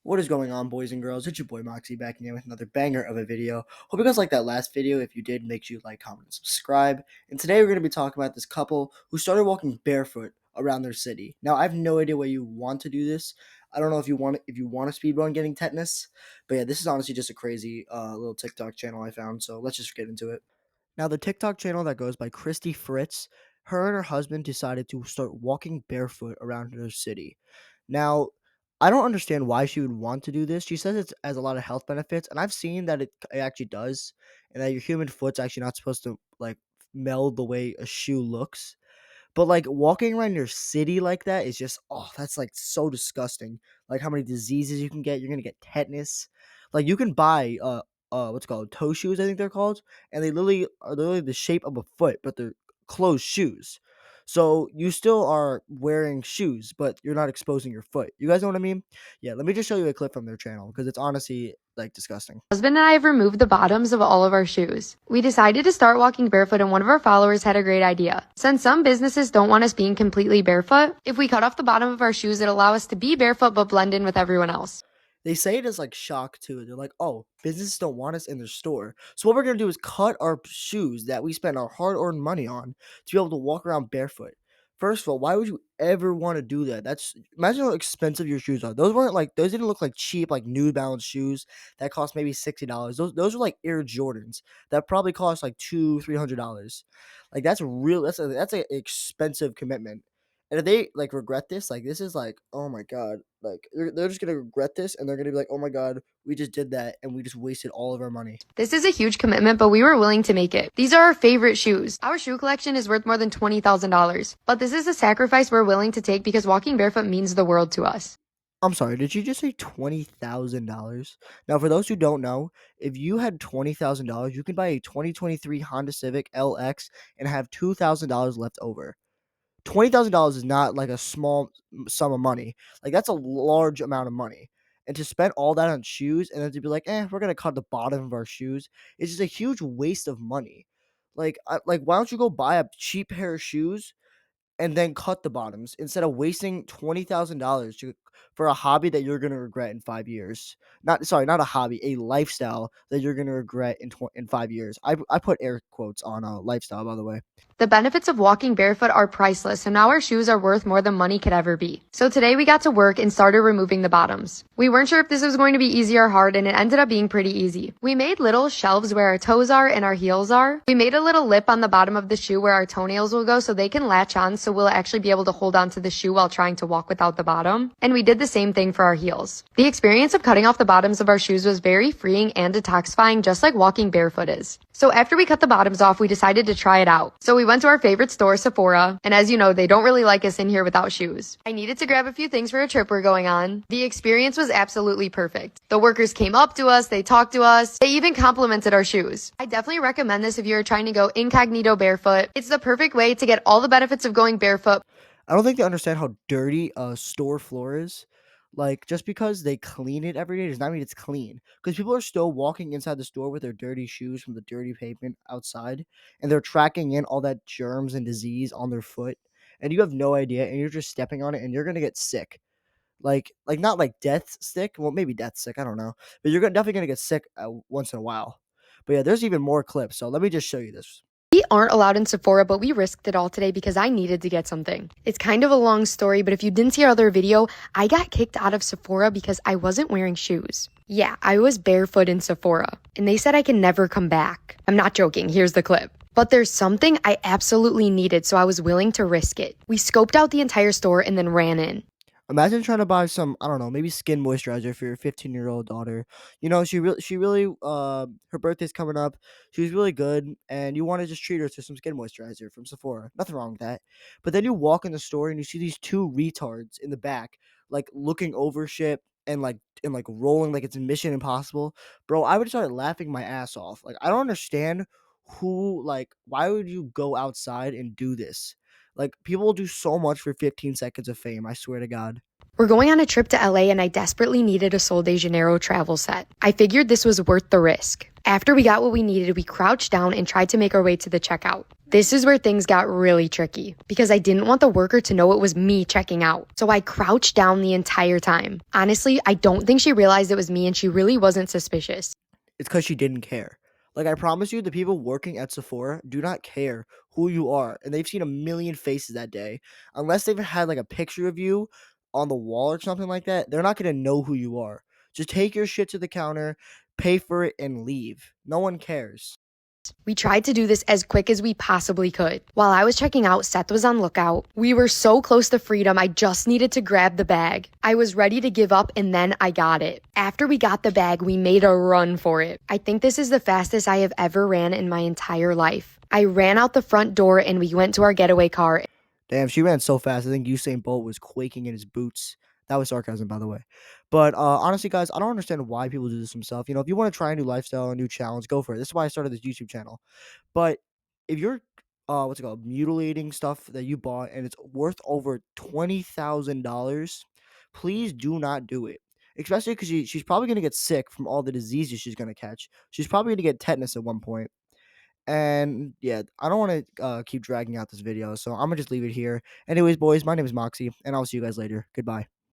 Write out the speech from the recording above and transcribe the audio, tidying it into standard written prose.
What is going on, boys and girls? It's your boy Moxie back again with another banger of a video. Hope you guys liked that last video. If you did, make sure you like, comment, and subscribe. And today we're going to be talking about this couple who started walking barefoot around their city. Now, I have no idea why you want to do this. I don't know if you want to speed run getting tetanus, but yeah, this is honestly just a crazy little TikTok channel I found. So let's just get into it. Now, the TikTok channel that goes by Christy Fritz, her and her husband decided to start walking barefoot around their city. Now, I don't understand why she would want to do this. She says it has a lot of health benefits, and I've seen that it actually does, and that your human foot's actually not supposed to like meld the way a shoe looks. But, like, walking around your city like that is just that's, like, so disgusting. Like, how many diseases you can get. You're gonna get tetanus. Like, you can buy, what's it called? Toe shoes, I think they're called, and they literally are literally the shape of a foot, but they're closed shoes. So, you still are wearing shoes, but you're not exposing your foot. You guys know what I mean? Yeah, let me just show you a clip from their channel because it's honestly, like, disgusting. Husband and I have removed the bottoms of all of our shoes. We decided to start walking barefoot, and one of our followers had a great idea. Since some businesses don't want us being completely barefoot, if we cut off the bottom of our shoes, it'll allow us to be barefoot but blend in with everyone else. They say it as like shock too. They're like, oh, businesses don't want us in their store. So what we're gonna do is cut our shoes that we spend our hard-earned money on to be able to walk around barefoot. First of all, why would you ever want to do that? That's Imagine how expensive your shoes are. Those didn't look like cheap like New Balance shoes that cost maybe $60. Those are like Air Jordans that probably cost like $300. Like that's a expensive commitment. And if they like regret this, like this is like, oh my god, like they're just gonna regret this, and they're gonna be like, oh my god, we just did that, and we just wasted all of our money. This is a huge commitment, but we were willing to make it. These are our favorite shoes. Our shoe collection is worth more than $20,000, but this is a sacrifice we're willing to take because walking barefoot means the world to us. I'm sorry, did you just say $20,000? Now, for those who don't know, if you had $20,000, you can buy a 2023 Honda Civic LX and have $2,000 left over. $20,000 is not like a small sum of money. Like that's a large amount of money. And to spend all that on shoes and then to be like, we're gonna cut the bottom of our shoes, it's just a huge waste of money. Like why don't you go buy a cheap pair of shoes and then cut the bottoms instead of wasting $20,000 for a hobby that you're gonna regret in 5 years. Not a hobby, a lifestyle that you're gonna regret in 5 years. I put air quotes on a lifestyle, by the way. The benefits of walking barefoot are priceless, and now our shoes are worth more than money could ever be. So today we got to work and started removing the bottoms. We weren't sure if this was going to be easy or hard, and it ended up being pretty easy. We made little shelves where our toes are and our heels are. We made a little lip on the bottom of the shoe where our toenails will go so they can latch on, so we'll actually be able to hold on to the shoe while trying to walk without the bottom. And we did the same thing for our heels. The experience of cutting off the bottoms of our shoes was very freeing and detoxifying, just like walking barefoot is. So after we cut the bottoms off, we decided to try it out. So we went to our favorite store, Sephora, and as you know, they don't really like us in here without shoes. I needed to grab a few things for a trip we're going on. The experience was absolutely perfect. The workers came up to us, they talked to us, they even complimented our shoes. I definitely recommend this if you're trying to go incognito barefoot. It's the perfect way to get all the benefits of going barefoot. I don't think they understand how dirty a store floor is. Like, just because they clean it every day does not mean it's clean. Because people are still walking inside the store with their dirty shoes from the dirty pavement outside, and they're tracking in all that germs and disease on their foot, and you have no idea, and you're just stepping on it, and you're gonna get sick. Like not like death sick. Well, maybe death sick. I don't know, but definitely gonna get sick once in a while. But yeah, there's even more clips. So let me just show you this. We aren't allowed in Sephora, but we risked it all today because I needed to get something. It's kind of a long story, but if you didn't see our other video, I got kicked out of Sephora because I wasn't wearing shoes. Yeah, I was barefoot in Sephora, and they said I can never come back. I'm not joking, here's the clip. But there's something I absolutely needed, so I was willing to risk it. We scoped out the entire store and then ran in. Imagine trying to buy some, I don't know, maybe skin moisturizer for your 15-year-old daughter. You know, her birthday's coming up. She's really good, and you want to just treat her to some skin moisturizer from Sephora. Nothing wrong with that. But then you walk in the store and you see these two retards in the back, like looking over shit and rolling like it's Mission Impossible. Bro, I would start laughing my ass off. Like, I don't understand why would you go outside and do this? Like, people will do so much for 15 seconds of fame, I swear to God. We're going on a trip to LA and I desperately needed a Sol de Janeiro travel set. I figured this was worth the risk. After we got what we needed, we crouched down and tried to make our way to the checkout. This is where things got really tricky because I didn't want the worker to know it was me checking out. So I crouched down the entire time. Honestly, I don't think she realized it was me and she really wasn't suspicious. It's because she didn't care. Like, I promise you, the people working at Sephora do not care who you are, and they've seen a million faces that day. Unless they've had like a picture of you on the wall or something like that, they're not gonna know who you are. Just take your shit to the counter, pay for it, and leave. No one cares. We tried to do this as quick as we possibly could. While I was checking out, Seth was on lookout. We were so close to freedom, I just needed to grab the bag. I was ready to give up and then I got it. After we got the bag, we made a run for it. I think this is the fastest I have ever ran in my entire life. I ran out the front door and we went to our getaway car. Damn, she ran so fast. I think Usain Bolt was quaking in his boots. That was sarcasm, by the way. But honestly, guys, I don't understand why people do this themselves. You know, if you want to try a new lifestyle, a new challenge, go for it. This is why I started this YouTube channel. But if you're what's it called, mutilating stuff that you bought and it's worth over $20,000, please do not do it. Especially because she's probably gonna get sick from all the diseases she's gonna catch. She's probably gonna get tetanus at one point. And yeah, I don't want to keep dragging out this video, so I'm gonna just leave it here. Anyways, boys, my name is Moxie, and I'll see you guys later. Goodbye.